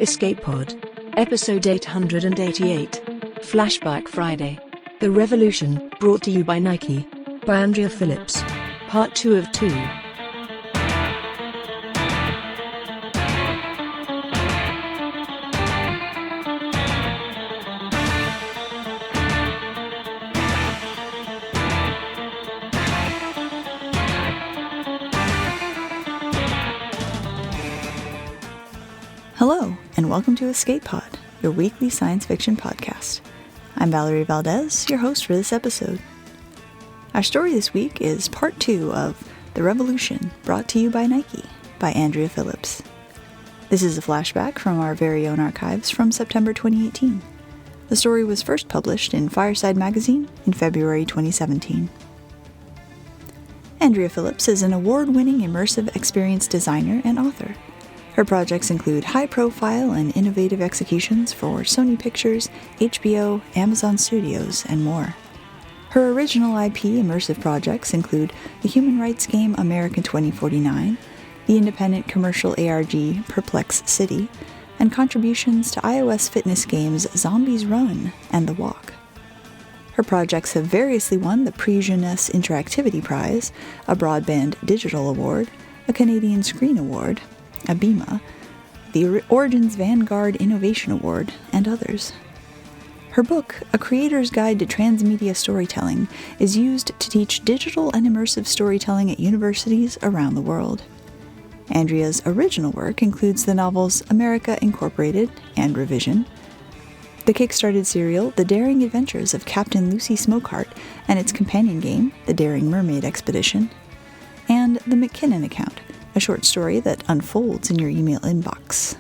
Escape Pod. Episode 888. Flashback Friday. The Revolution, brought to you by Nike. By Andrea Phillips. Part 2 of 2. Hello, and welcome to Escape Pod, your weekly science fiction podcast. I'm Valerie Valdez, your host for this episode. Our story this week is part 2 of The Revolution, brought to you by Nike, by Andrea Phillips. This is a flashback from our very own archives from September 2018. The story was first published in Fireside magazine in February 2017. Andrea Phillips is an award-winning immersive experience designer and author. Her projects include high-profile and innovative executions for Sony Pictures, HBO, Amazon Studios, and more. Her original IP immersive projects include the human rights game America 2049, the independent commercial ARG Perplex City, and contributions to iOS fitness games Zombies Run and The Walk. Her projects have variously won the Prix Jeunesse Interactivity Prize, a Broadband Digital Award, a Canadian Screen Award, a BIMA, the Origins Vanguard Innovation Award, and others. Her book, A Creator's Guide to Transmedia Storytelling, is used to teach digital and immersive storytelling at universities around the world. Andrea's original work includes the novels America Incorporated and Revision, the Kickstarted serial The Daring Adventures of Captain Lucy Smokeheart and its companion game, The Daring Mermaid Expedition, and The McKinnon Account, a short story that unfolds in your email inbox.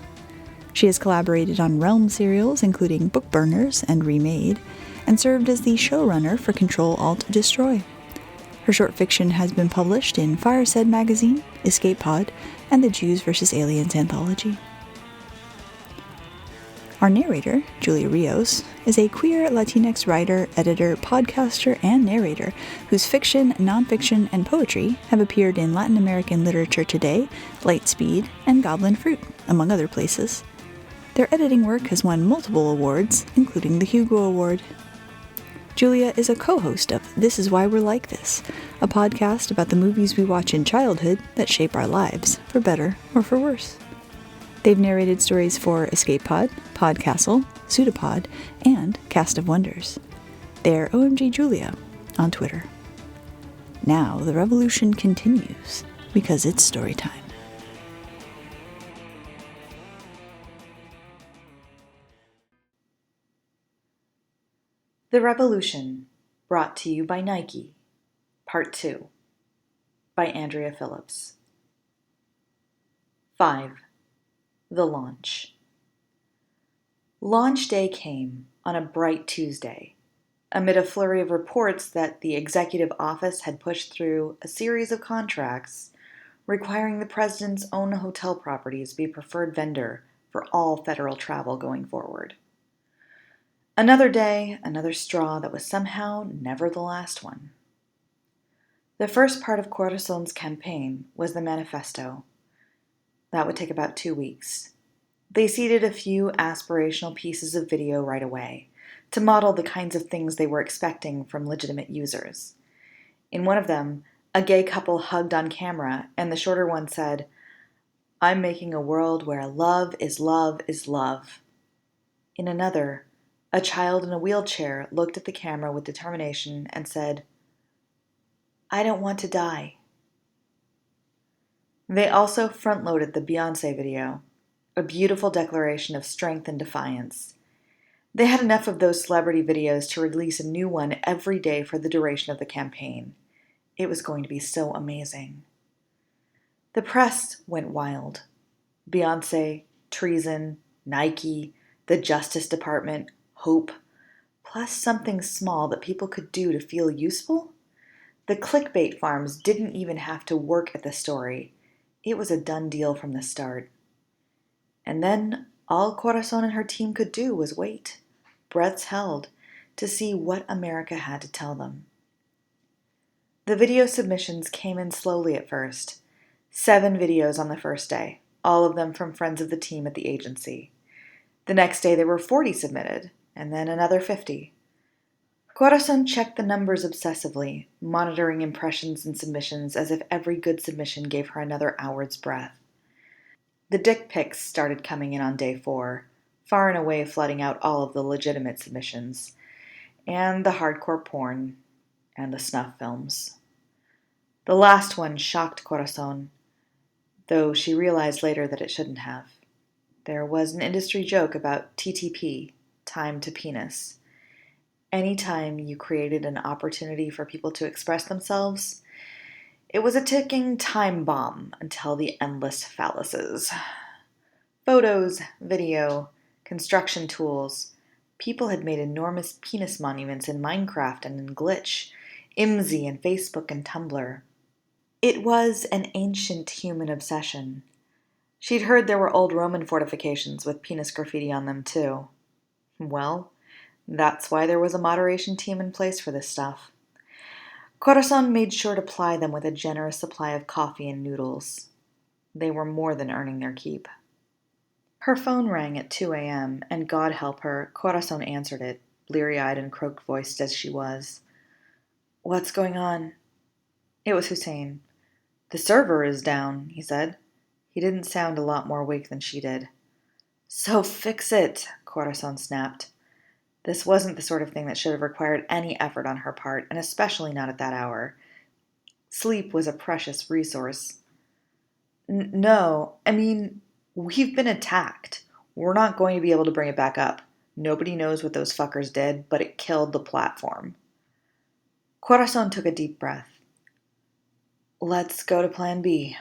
She has collaborated on Realm serials, including Bookburners and Remade, and served as the showrunner for Control-Alt-Destroy. Her short fiction has been published in Fireside magazine, Escape Pod, and the Jews vs. Aliens anthology. Our narrator, Julia Rios, is a queer Latinx writer, editor, podcaster, and narrator whose fiction, nonfiction, and poetry have appeared in Latin American Literature Today, Lightspeed, and Goblin Fruit, among other places. Their editing work has won multiple awards, including the Hugo Award. Julia is a co-host of This Is Why We're Like This, a podcast about the movies we watch in childhood that shape our lives, for better or for worse. They've narrated stories for Escape Pod, Podcastle, Pseudopod, and Cast of Wonders. They're OMG Julia on Twitter. Now the revolution continues, because it's story time. The Revolution, brought to you by Nike, Part 2, by Andrea Phillips. 5. The Launch. Launch day came on a bright Tuesday, amid a flurry of reports that the executive office had pushed through a series of contracts requiring the president's own hotel properties be preferred vendor for all federal travel going forward. Another day, another straw that was somehow never the last one. The first part of Corazon's campaign was the manifesto. That would take about 2 weeks. They seeded a few aspirational pieces of video right away to model the kinds of things they were expecting from legitimate users. In one of them, a gay couple hugged on camera, and the shorter one said, "I'm making a world where love is love is love." In another, a child in a wheelchair looked at the camera with determination and said, "I don't want to die." They also front-loaded the Beyoncé video, a beautiful declaration of strength and defiance. They had enough of those celebrity videos to release a new one every day for the duration of the campaign. It was going to be so amazing. The press went wild. Beyoncé, treason, Nike, the Justice Department, hope, plus something small that people could do to feel useful? The clickbait farms didn't even have to work at the story. It was a done deal from the start. And then all Corazon and her team could do was wait, breaths held, to see what America had to tell them. The video submissions came in slowly at first. 7 videos on the first day, all of them from friends of the team at the agency. The next day there were 40 submitted, and then another 50. Corazon checked the numbers obsessively, monitoring impressions and submissions as if every good submission gave her another hour's breath. The dick pics started coming in on day 4, far and away flooding out all of the legitimate submissions, and the hardcore porn, and the snuff films. The last one shocked Corazon, though she realized later that it shouldn't have. There was an industry joke about TTP, time to penis. Anytime you created an opportunity for people to express themselves, it was a ticking time bomb until the endless phalluses. Photos, video, construction tools. People had made enormous penis monuments in Minecraft and in Glitch, IMSI and Facebook and Tumblr. It was an ancient human obsession. She'd heard there were old Roman fortifications with penis graffiti on them too. Well, that's why there was a moderation team in place for this stuff. Corazon made sure to ply them with a generous supply of coffee and noodles. They were more than earning their keep. Her phone rang at 2 a.m., and God help her, Corazon answered it, bleary-eyed and croak-voiced as she was. "What's going on?" It was Hussein. "The server is down," he said. He didn't sound a lot more awake than she did. "So fix it," Corazon snapped. This wasn't the sort of thing that should have required any effort on her part, and especially not at that hour. Sleep was a precious resource. No, I mean, we've been attacked. We're not going to be able to bring it back up. Nobody knows what those fuckers did, but it killed the platform." Corazon took a deep breath. "Let's go to Plan B."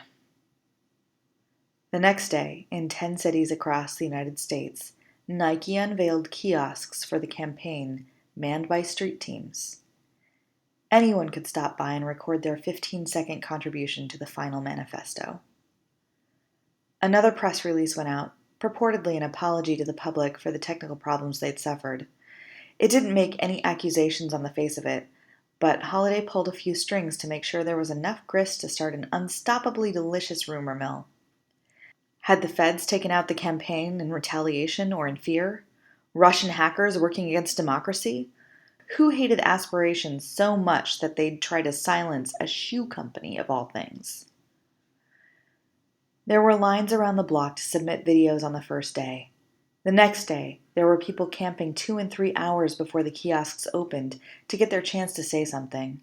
The next day, in 10 cities across the United States, Nike unveiled kiosks for the campaign, manned by street teams. Anyone could stop by and record their 15-second contribution to the final manifesto. Another press release went out, purportedly an apology to the public for the technical problems they'd suffered. It didn't make any accusations on the face of it, but Holiday pulled a few strings to make sure there was enough grist to start an unstoppably delicious rumor mill. Had the feds taken out the campaign in retaliation or in fear? Russian hackers working against democracy? Who hated aspirations so much that they'd try to silence a shoe company of all things? There were lines around the block to submit videos on the first day. The next day, there were people camping 2 and 3 hours before the kiosks opened to get their chance to say something.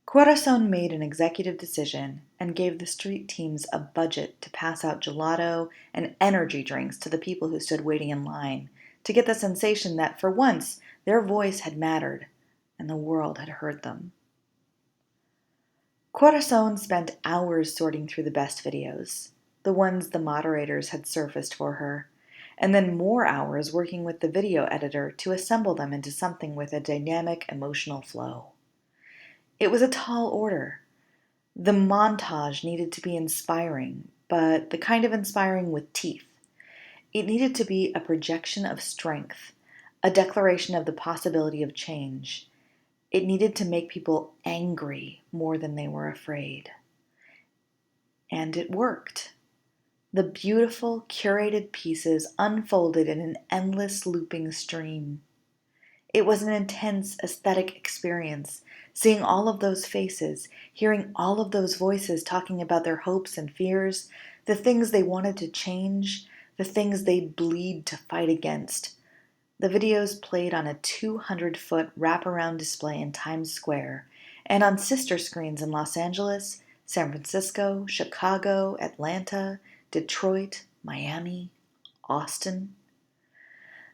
Corazon made an executive decision and gave the street teams a budget to pass out gelato and energy drinks to the people who stood waiting in line, to get the sensation that, for once, their voice had mattered and the world had heard them. Corazon spent hours sorting through the best videos, the ones the moderators had surfaced for her, and then more hours working with the video editor to assemble them into something with a dynamic emotional flow. It was a tall order. The montage needed to be inspiring, but the kind of inspiring with teeth. It needed to be a projection of strength, a declaration of the possibility of change. It needed to make people angry more than they were afraid. And it worked. The beautiful, curated pieces unfolded in an endless looping stream. It was an intense aesthetic experience, seeing all of those faces, hearing all of those voices talking about their hopes and fears, the things they wanted to change, the things they'd bleed to fight against. The videos played on a 200-foot wraparound display in Times Square and on sister screens in Los Angeles, San Francisco, Chicago, Atlanta, Detroit, Miami, Austin.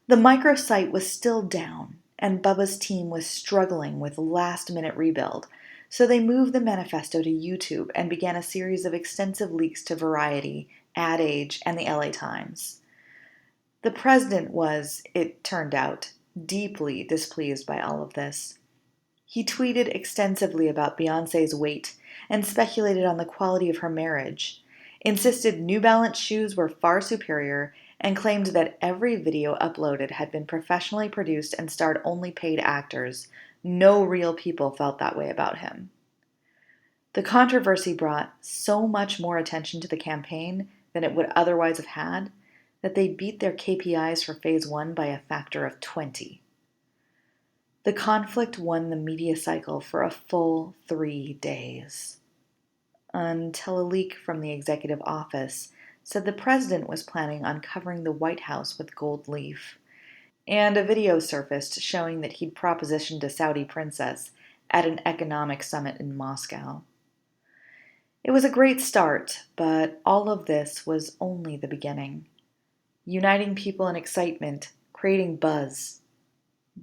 The microsite was still down, and Bubba's team was struggling with last-minute rebuild, so they moved the manifesto to YouTube and began a series of extensive leaks to Variety, Ad Age, and the LA Times. The president was, it turned out, deeply displeased by all of this. He tweeted extensively about Beyoncé's weight and speculated on the quality of her marriage, insisted New Balance shoes were far superior, and claimed that every video uploaded had been professionally produced and starred only paid actors. No real people felt that way about him. The controversy brought so much more attention to the campaign than it would otherwise have had that they beat their KPIs for Phase 1 by a factor of 20. The conflict won the media cycle for a full 3 days, until a leak from the executive office said the president was planning on covering the White House with gold leaf, and a video surfaced showing that he'd propositioned a Saudi princess at an economic summit in Moscow. It was a great start, but all of this was only the beginning. Uniting people in excitement, creating buzz.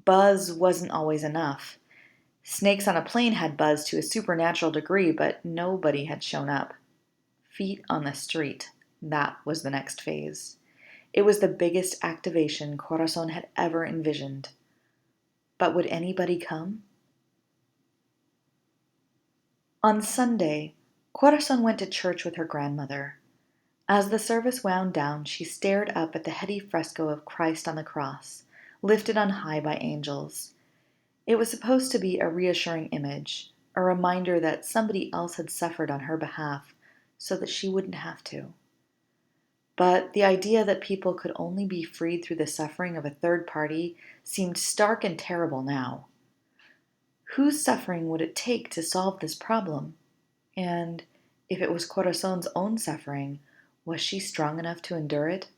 Buzz wasn't always enough. Snakes on a Plane had buzz to a supernatural degree, but nobody had shown up. Feet on the street. That was the next phase. It was the biggest activation Corazon had ever envisioned. But would anybody come? On Sunday, Corazon went to church with her grandmother. As the service wound down, she stared up at the heady fresco of Christ on the cross, lifted on high by angels. It was supposed to be a reassuring image, a reminder that somebody else had suffered on her behalf so that she wouldn't have to. But the idea that people could only be freed through the suffering of a third party seemed stark and terrible now. Whose suffering would it take to solve this problem? And if it was Corazon's own suffering, was she strong enough to endure it?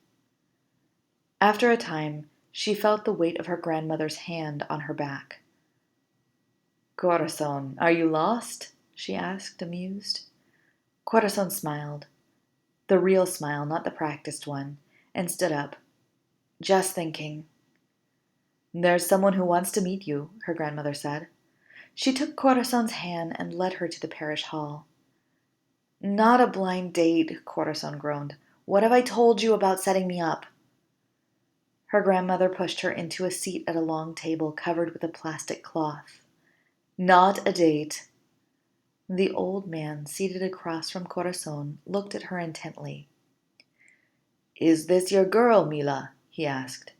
After a time, she felt the weight of her grandmother's hand on her back. "Corazon, are you lost?" she asked, amused. Corazon smiled, the real smile, not the practiced one, and stood up. "Just thinking." "There's someone who wants to meet you," her grandmother said. She took Corazon's hand and led her to the parish hall. "Not a blind date," Corazon groaned. "What have I told you about setting me up?" Her grandmother pushed her into a seat at a long table covered with a plastic cloth. "Not a date." The old man, seated across from Corazon, looked at her intently. "Is this your girl, Mila?" he asked.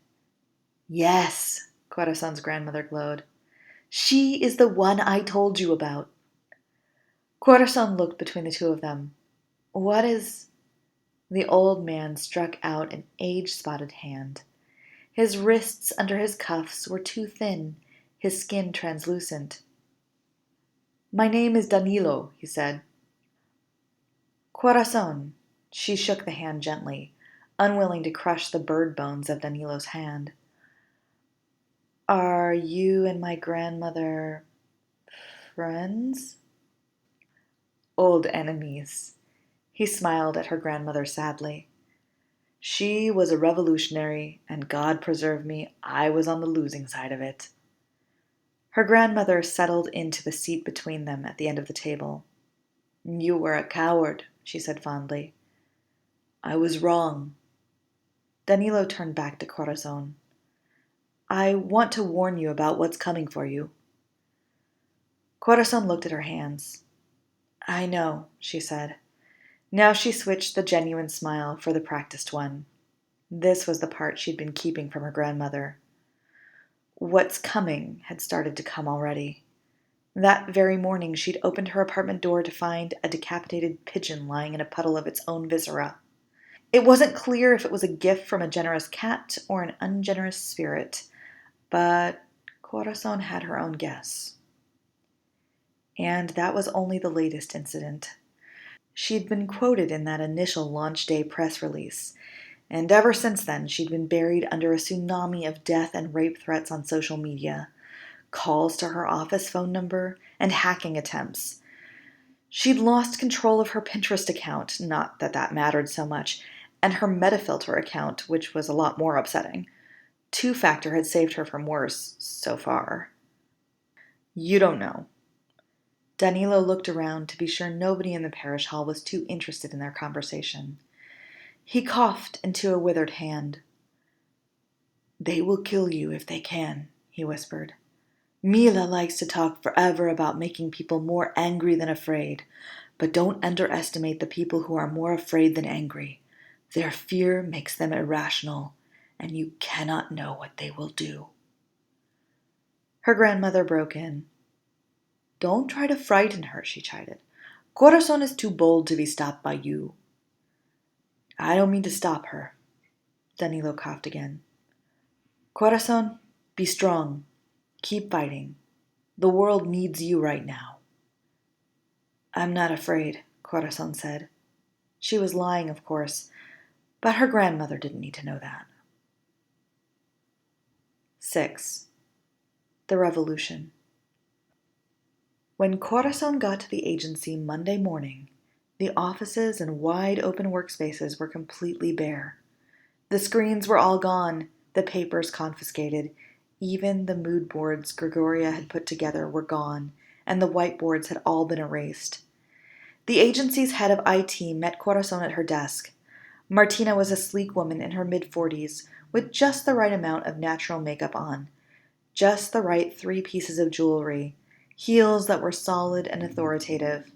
"Yes," Corazon's grandmother glowed. "She is the one I told you about." Corazon looked between the two of them. "What is—" The old man struck out an age-spotted hand. His wrists under his cuffs were too thin, his skin translucent. "My name is Danilo," he said. "Corazon." She shook the hand gently, unwilling to crush the bird bones of Danilo's hand. "Are you and my grandmother friends?" "Old enemies." He smiled at her grandmother sadly. "She was a revolutionary, and God preserve me, I was on the losing side of it." Her grandmother settled into the seat between them at the end of the table. "You were a coward," she said fondly. "I was wrong." Danilo turned back to Corazon. "I want to warn you about what's coming for you." Corazon looked at her hands. "I know," she said. Now she switched the genuine smile for the practiced one. This was the part she'd been keeping from her grandmother. What's coming had started to come already. That very morning she'd opened her apartment door to find a decapitated pigeon lying in a puddle of its own viscera. It wasn't clear if it was a gift from a generous cat or an ungenerous spirit, but Corazon had her own guess. And that was only the latest incident. She'd been quoted in that initial launch day press release, and ever since then she'd been buried under a tsunami of death and rape threats on social media, calls to her office phone number, and hacking attempts. She'd lost control of her Pinterest account, not that that mattered so much, and her Metafilter account, which was a lot more upsetting. Two-factor had saved her from worse, so far. "You don't know." Danilo looked around to be sure nobody in the parish hall was too interested in their conversation. He coughed into a withered hand. "They will kill you if they can," he whispered. "Mila likes to talk forever about making people more angry than afraid, but don't underestimate the people who are more afraid than angry. Their fear makes them irrational, and you cannot know what they will do." Her grandmother broke in. "Don't try to frighten her," she chided. "Corazon is too bold to be stopped by you." "I don't mean to stop her." Danilo coughed again. Corazon, be strong. Keep fighting. The world needs you right now. I'm not afraid, Corazon said. She was lying, of course, but her grandmother didn't need to know that. 6. The Revolution. When Corazon got to the agency Monday morning, the offices and wide-open workspaces were completely bare. The screens were all gone, the papers confiscated, even the mood boards Gregoria had put together were gone, and the whiteboards had all been erased. The agency's head of IT met Corazon at her desk. Martina was a sleek woman in her mid-40s, with just the right amount of natural makeup on, just the right 3 pieces of jewelry, heels that were solid and authoritative.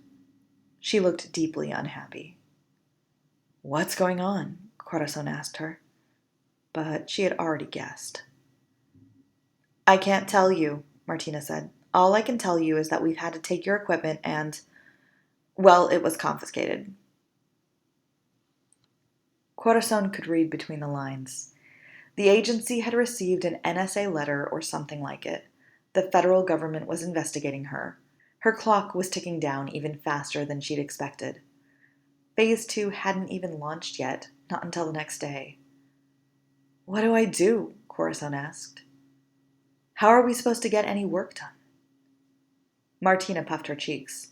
She looked deeply unhappy. What's going on? Corazon asked her. But she had already guessed. I can't tell you, Martina said. All I can tell you is that we've had to take your equipment and, well, it was confiscated. Corazon could read between the lines. The agency had received an NSA letter or something like it. The federal government was investigating her. Her clock was ticking down even faster than she'd expected. Phase 2 hadn't even launched yet, not until the next day. What do I do? Corazon asked. How are we supposed to get any work done? Martina puffed her cheeks.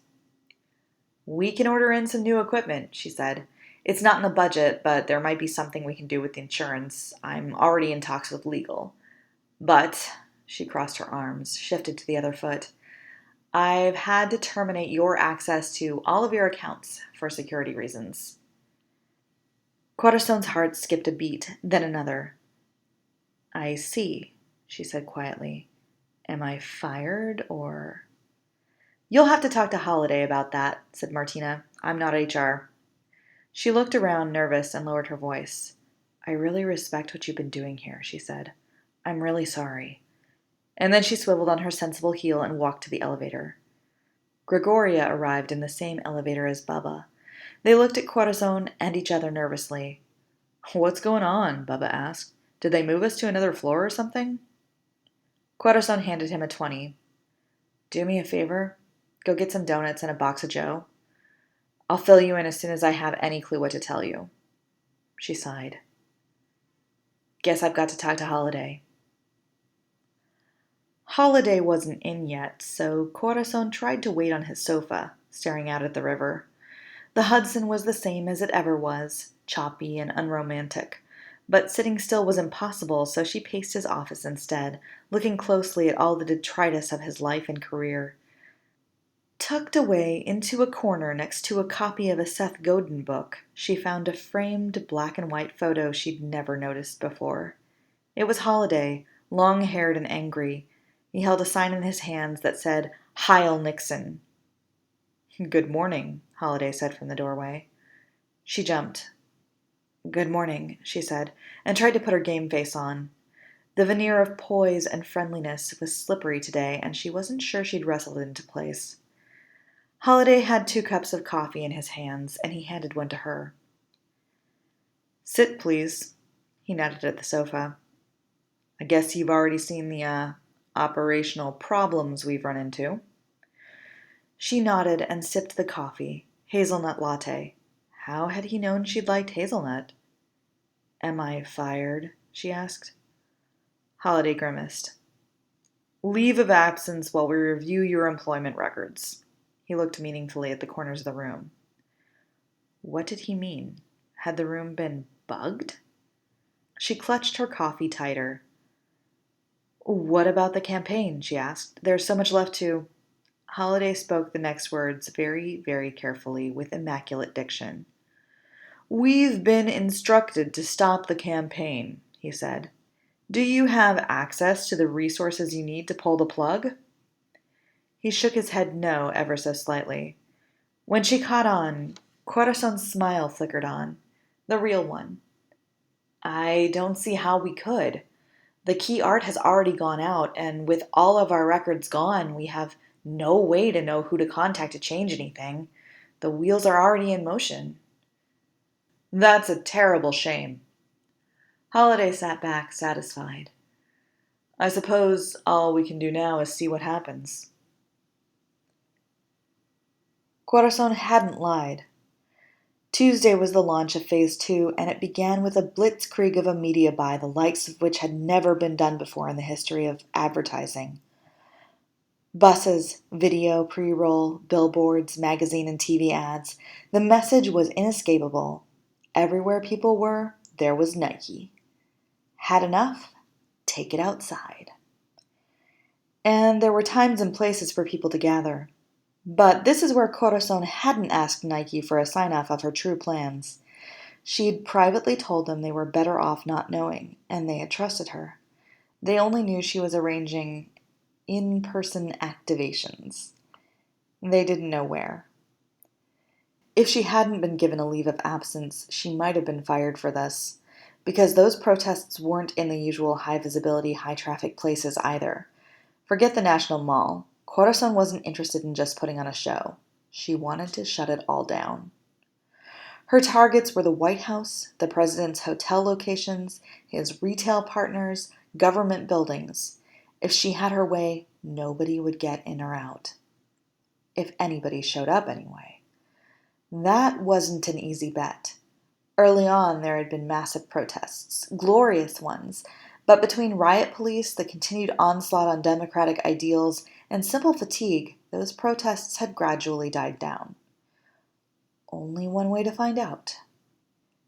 We can order in some new equipment, she said. It's not in the budget, but there might be something we can do with the insurance. I'm already in talks with legal. But, she crossed her arms, shifted to the other foot, I've had to terminate your access to all of your accounts for security reasons. Corazon's heart skipped a beat, then another. I see, she said quietly. Am I fired, or... You'll have to talk to Holiday about that, said Martina. I'm not HR. She looked around, nervous, and lowered her voice. I really respect what you've been doing here, she said. I'm really sorry. And then she swiveled on her sensible heel and walked to the elevator. Gregoria arrived in the same elevator as Bubba. They looked at Corazon and each other nervously. What's going on? Bubba asked. Did they move us to another floor or something? Corazon handed him a 20. Do me a favor. Go get some donuts and a box of Joe. I'll fill you in as soon as I have any clue what to tell you. She sighed. Guess I've got to talk to Holiday. Holiday wasn't in yet, so Corazon tried to wait on his sofa, staring out at the river. The Hudson was the same as it ever was, choppy and unromantic. But sitting still was impossible, so she paced his office instead, looking closely at all the detritus of his life and career. Tucked away into a corner next to a copy of a Seth Godin book, she found a framed black-and-white photo she'd never noticed before. It was Holiday, long-haired and angry. He held a sign in his hands that said, Heil Nixon. Good morning, Holiday said from the doorway. She jumped. Good morning, she said, and tried to put her game face on. The veneer of poise and friendliness was slippery today, and she wasn't sure she'd wrestled it into place. Holiday had 2 cups of coffee in his hands, and he handed one to her. Sit, please. He nodded at the sofa. I guess you've already seen the, operational problems we've run into. She nodded and sipped the coffee, hazelnut latte. How had he known she'd liked hazelnut? Am I fired? She asked. Holiday grimaced. Leave of absence while we review your employment records. He looked meaningfully at the corners of the room. What did he mean? Had the room been bugged? She clutched her coffee tighter. What about the campaign? She asked. There's so much left to... Holiday spoke the next words very, very carefully with immaculate diction. We've been instructed to stop the campaign, he said. Do you have access to the resources you need to pull the plug? He shook his head no ever so slightly. When she caught on, Corazon's smile flickered on. The real one. I don't see how we could. The key art has already gone out, and with all of our records gone, we have no way to know who to contact to change anything. The wheels are already in motion. That's a terrible shame. Holiday sat back, satisfied. I suppose all we can do now is see what happens. Corazon hadn't lied. Tuesday was the launch of Phase 2, and it began with a blitzkrieg of a media buy the likes of which had never been done before in the history of advertising. Buses, video, pre-roll, billboards, magazine and TV ads. The message was inescapable. Everywhere people were, there was Nike. Had enough? Take it outside. And there were times and places for people to gather. But this is where Corazon hadn't asked Nike for a sign-off of her true plans. She'd privately told them they were better off not knowing, and they had trusted her. They only knew she was arranging in-person activations. They didn't know where. If she hadn't been given a leave of absence, she might have been fired for this, because those protests weren't in the usual high-visibility, high-traffic places either. Forget the National Mall. Corazon wasn't interested in just putting on a show. She wanted to shut it all down. Her targets were the White House, the president's hotel locations, his retail partners, government buildings. If she had her way, nobody would get in or out. If anybody showed up anyway. That wasn't an easy bet. Early on, there had been massive protests, glorious ones, but between riot police, the continued onslaught on democratic ideals, and simple fatigue, those protests had gradually died down. Only one way to find out.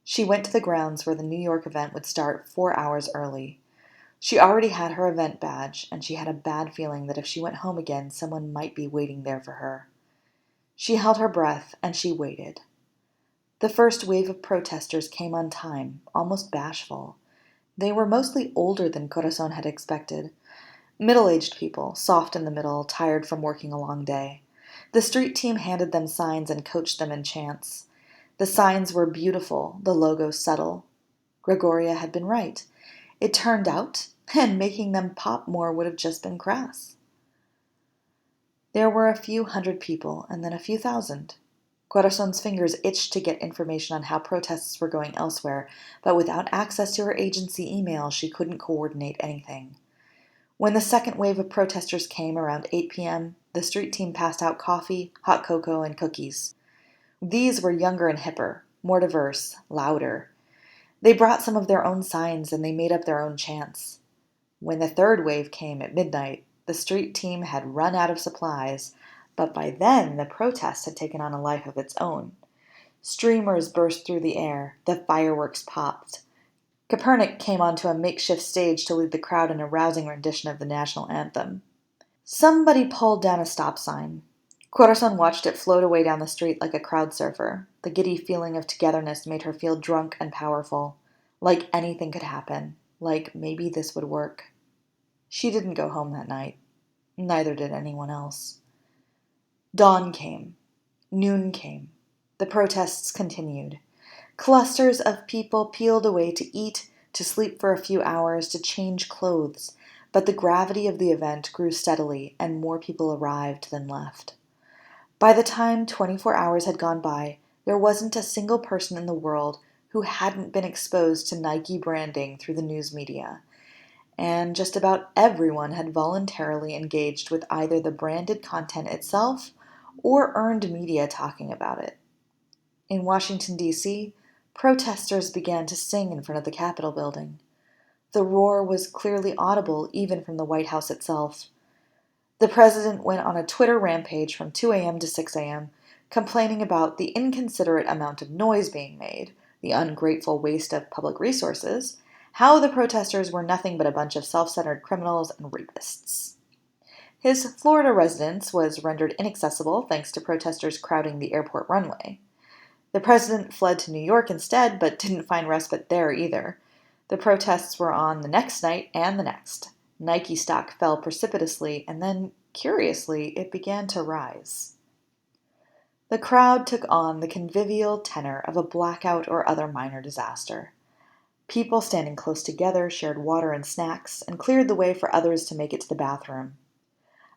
She went to the grounds where the New York event would start 4 hours early. She already had her event badge, and she had a bad feeling that if she went home again, someone might be waiting there for her. She held her breath, and she waited. The first wave of protesters came on time, almost bashful. They were mostly older than Corazon had expected. Middle-aged people, soft in the middle, tired from working a long day. The street team handed them signs and coached them in chants. The signs were beautiful, the logo subtle. Gregoria had been right. It turned out, and making them pop more would have just been crass. There were a few hundred people, and then a few thousand. Corazon's fingers itched to get information on how protests were going elsewhere, but without access to her agency email, she couldn't coordinate anything. When the second wave of protesters came around 8 p.m., the street team passed out coffee, hot cocoa, and cookies. These were younger and hipper, more diverse, louder. They brought some of their own signs and they made up their own chants. When the third wave came at midnight, the street team had run out of supplies, but by then the protest had taken on a life of its own. Streamers burst through the air, the fireworks popped. Copernic came onto a makeshift stage to lead the crowd in a rousing rendition of the national anthem. Somebody pulled down a stop sign. Corazon watched it float away down the street like a crowd surfer. The giddy feeling of togetherness made her feel drunk and powerful, like anything could happen, like maybe this would work. She didn't go home that night. Neither did anyone else. Dawn came. Noon came. The protests continued. Clusters of people peeled away to eat, to sleep for a few hours, to change clothes, but the gravity of the event grew steadily, and more people arrived than left. By the time 24 hours had gone by, there wasn't a single person in the world who hadn't been exposed to Nike branding through the news media, and just about everyone had voluntarily engaged with either the branded content itself or earned media talking about it. In Washington, D.C., protesters began to sing in front of the Capitol building. The roar was clearly audible even from the White House itself. The president went on a Twitter rampage from 2 a.m. to 6 a.m., complaining about the inconsiderate amount of noise being made, the ungrateful waste of public resources, how the protesters were nothing but a bunch of self-centered criminals and rapists. His Florida residence was rendered inaccessible thanks to protesters crowding the airport runway. The president fled to New York instead, but didn't find respite there either. The protests were on the next night and the next. Nike stock fell precipitously, and then, curiously, it began to rise. The crowd took on the convivial tenor of a blackout or other minor disaster. People standing close together shared water and snacks, and cleared the way for others to make it to the bathroom.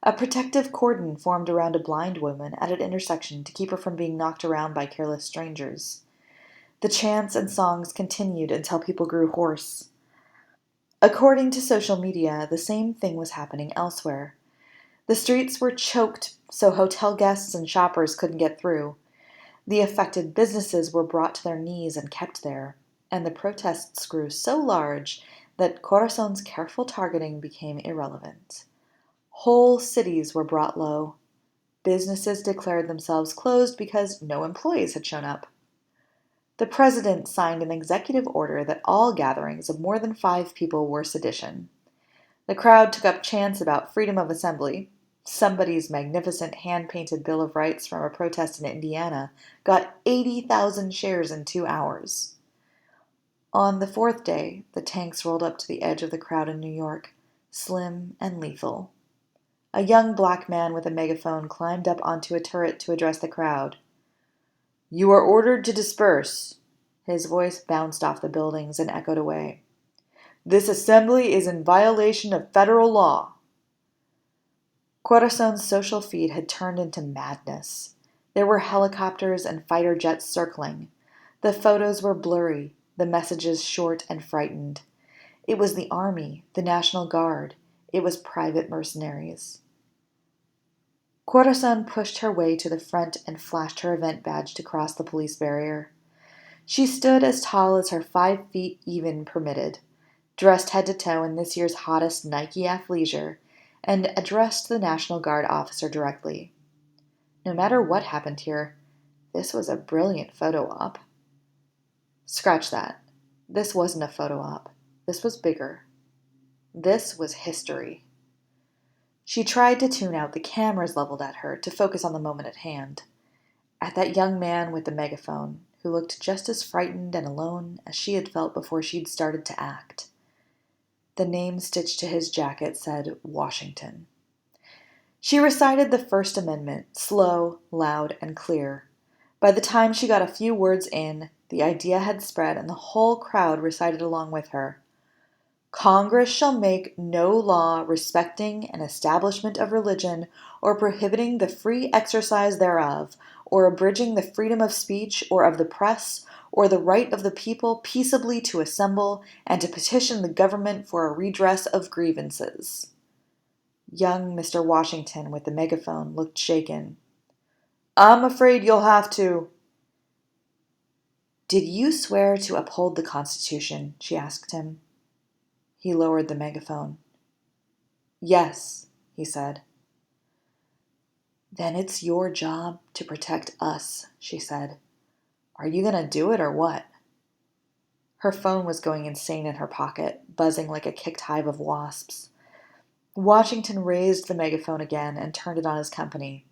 A protective cordon formed around a blind woman at an intersection to keep her from being knocked around by careless strangers. The chants and songs continued until people grew hoarse. According to social media, the same thing was happening elsewhere. The streets were choked so hotel guests and shoppers couldn't get through. The affected businesses were brought to their knees and kept there, and the protests grew so large that Corazon's careful targeting became irrelevant. Whole cities were brought low. Businesses declared themselves closed because no employees had shown up. The president signed an executive order that all gatherings of more than 5 people were sedition. The crowd took up chants about freedom of assembly. Somebody's magnificent hand-painted Bill of Rights from a protest in Indiana got 80,000 shares in 2 hours. On the 4th day, the tanks rolled up to the edge of the crowd in New York, slim and lethal. A young black man with a megaphone climbed up onto a turret to address the crowd. "You are ordered to disperse." His voice bounced off the buildings and echoed away. "This assembly is in violation of federal law." Corazon's social feed had turned into madness. There were helicopters and fighter jets circling. The photos were blurry, the messages short and frightened. It was the army, the National Guard. It was private mercenaries. Corazon pushed her way to the front and flashed her event badge to cross the police barrier. She stood as tall as her 5 feet even permitted, dressed head to toe in this year's hottest Nike athleisure, and addressed the National Guard officer directly. No matter what happened here, this was a brilliant photo op. Scratch that. This wasn't a photo op. This was bigger. This was history. She tried to tune out the cameras leveled at her to focus on the moment at hand. At that young man with the megaphone, who looked just as frightened and alone as she had felt before she'd started to act. The name stitched to his jacket said Washington. She recited the First Amendment, slow, loud, and clear. By the time she got a few words in, the idea had spread and the whole crowd recited along with her. Congress shall make no law respecting an establishment of religion or prohibiting the free exercise thereof, or abridging the freedom of speech or of the press, or the right of the people peaceably to assemble and to petition the government for a redress of grievances. Young Mr. Washington with the megaphone looked shaken. "I'm afraid you'll have to." "Did you swear to uphold the Constitution?" she asked him. He lowered the megaphone. "Yes," he said. "Then it's your job to protect us," she said. "Are you going to do it or what?" Her phone was going insane in her pocket, buzzing like a kicked hive of wasps. Washington raised the megaphone again and turned it on his company.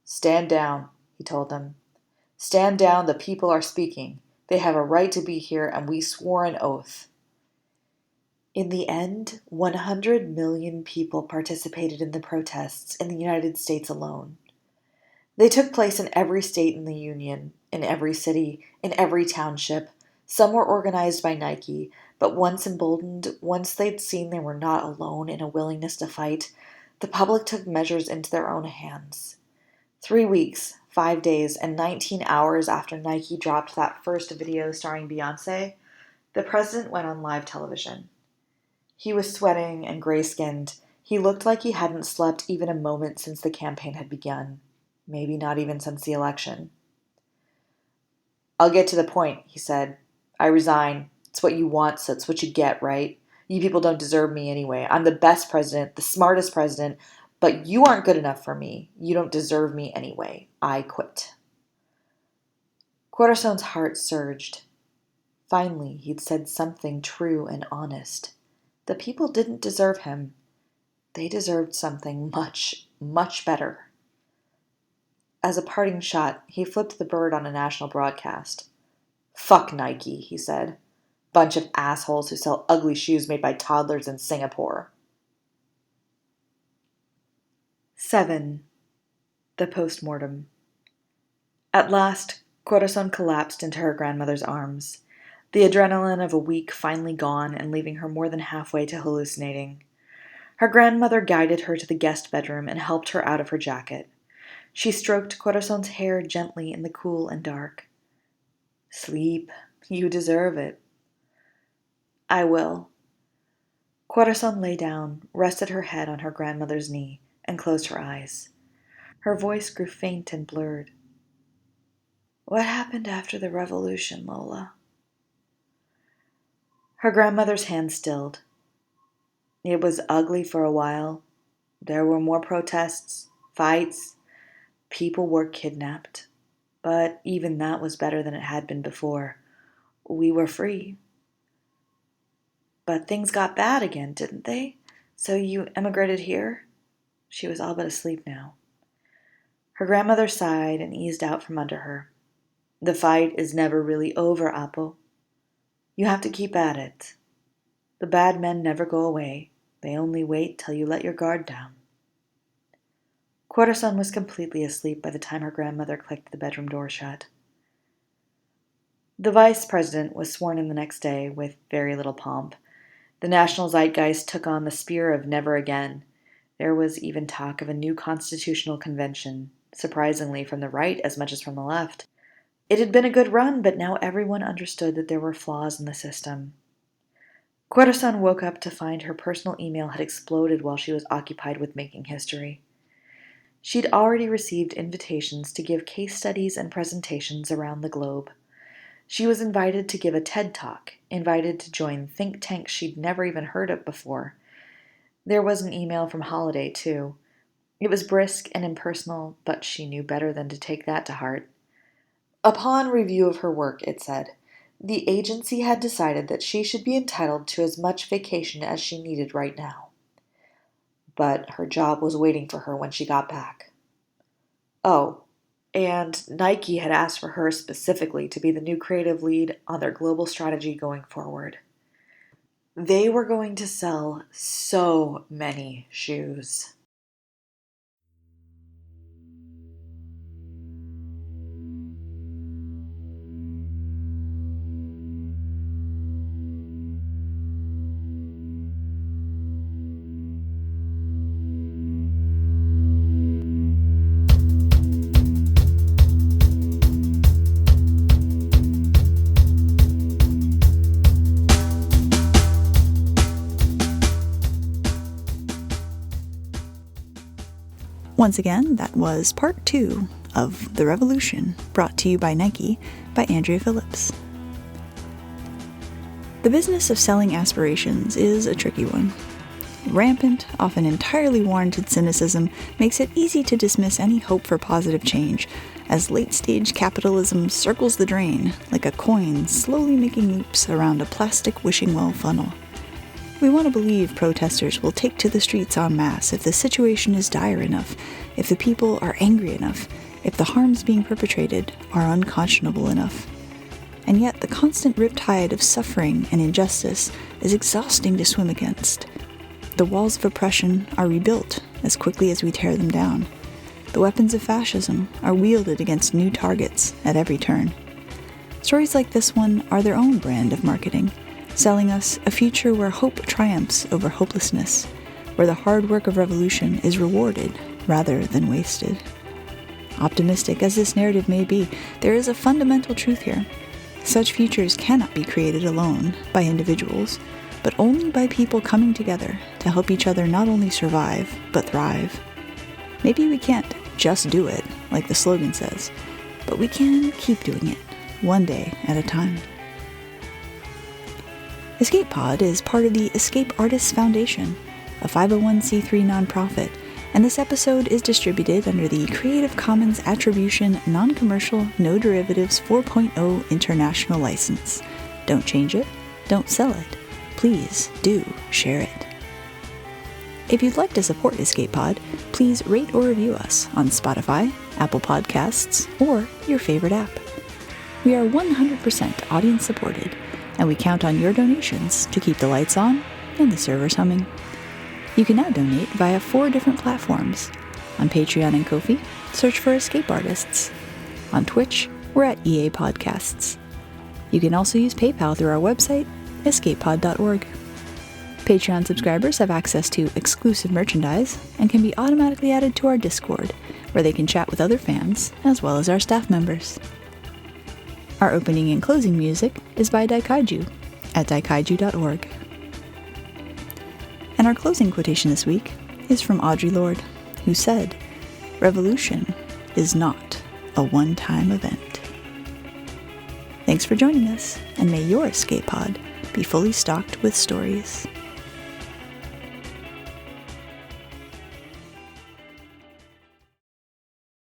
"Stand down," he told them. "Stand down, the people are speaking. They have a right to be here, and we swore an oath." In the end, 100 million people participated in the protests in the United States alone. They took place in every state in the Union, in every city, in every township. Some were organized by Nike, but once emboldened, once they'd seen they were not alone in a willingness to fight, the public took measures into their own hands. 3 weeks, 5 days, and 19 hours after Nike dropped that first video starring Beyoncé, the president went on live television. He was sweating and gray-skinned. He looked like he hadn't slept even a moment since the campaign had begun. Maybe not even since the election. "I'll get to the point," he said. "I resign. It's what you want, so it's what you get, right? You people don't deserve me anyway. I'm the best president, the smartest president, but you aren't good enough for me. You don't deserve me anyway. I quit." Corazon's heart surged. Finally, he'd said something true and honest. The people didn't deserve him. They deserved something much, much better. As a parting shot, he flipped the bird on a national broadcast. "Fuck Nike," he said. "Bunch of assholes who sell ugly shoes made by toddlers in Singapore." 7. The Postmortem. At last, Corazon collapsed into her grandmother's arms. The adrenaline of a week finally gone and leaving her more than halfway to hallucinating. Her grandmother guided her to the guest bedroom and helped her out of her jacket. She stroked Corazon's hair gently in the cool and dark. "Sleep. You deserve it." "I will." Corazon lay down, rested her head on her grandmother's knee, and closed her eyes. Her voice grew faint and blurred. What happened after the revolution, Lola? Her grandmother's hand stilled. It was ugly for a while. There were more protests, fights, people were kidnapped. But even that was better than it had been before. We were free. But things got bad again, didn't they? So you emigrated here? She was all but asleep now. Her grandmother sighed and eased out from under her. The fight is never really over, Apo. You have to keep at it. The bad men never go away. They only wait till you let your guard down. Corazon was completely asleep by the time her grandmother clicked the bedroom door shut. The vice president was sworn in the next day with very little pomp. The national zeitgeist took on the spear of never again. There was even talk of a new constitutional convention, surprisingly from the right as much as from the left. It had been a good run, but now everyone understood that there were flaws in the system. Corazon woke up to find her personal email had exploded while she was occupied with making history. She'd already received invitations to give case studies and presentations around the globe. She was invited to give a TED Talk, invited to join think tanks she'd never even heard of before. There was an email from Holiday, too. It was brisk and impersonal, but she knew better than to take that to heart. Upon review of her work, it said, the agency had decided that she should be entitled to as much vacation as she needed right now. But her job was waiting for her when she got back. Oh, and Nike had asked for her specifically to be the new creative lead on their global strategy going forward. They were going to sell so many shoes. Once again, that was part 2 of The Revolution, brought to you by Nike by Andrea Phillips. The business of selling aspirations is a tricky one. Rampant, often entirely warranted cynicism makes it easy to dismiss any hope for positive change, as late-stage capitalism circles the drain like a coin slowly making loops around a plastic wishing well funnel. We want to believe protesters will take to the streets en masse if the situation is dire enough, if the people are angry enough, if the harms being perpetrated are unconscionable enough. And yet the constant riptide of suffering and injustice is exhausting to swim against. The walls of oppression are rebuilt as quickly as we tear them down. The weapons of fascism are wielded against new targets at every turn. Stories like this one are their own brand of marketing, selling us a future where hope triumphs over hopelessness, where the hard work of revolution is rewarded rather than wasted. Optimistic as this narrative may be, there is a fundamental truth here. Such futures cannot be created alone by individuals, but only by people coming together to help each other not only survive, but thrive. Maybe we can't just do it, like the slogan says, but we can keep doing it, one day at a time. Escape Pod is part of the Escape Artists Foundation, a 501c3 nonprofit, and this episode is distributed under the Creative Commons Attribution Non-Commercial No Derivatives 4.0 International License. Don't change it, don't sell it. Please do share it. If you'd like to support Escape Pod, please rate or review us on Spotify, Apple Podcasts, or your favorite app. We are 100% audience supported, and we count on your donations to keep the lights on and the servers humming. You can now donate via 4 different platforms. On Patreon and Ko-fi, search for Escape Artists. On Twitch, we're at EA Podcasts. You can also use PayPal through our website, escapepod.org. Patreon subscribers have access to exclusive merchandise and can be automatically added to our Discord, where they can chat with other fans as well as our staff members. Our opening and closing music is by Daikaiju at daikaiju.org. And our closing quotation this week is from Audre Lorde, who said, "Revolution is not a one-time event." Thanks for joining us, and may your escape pod be fully stocked with stories.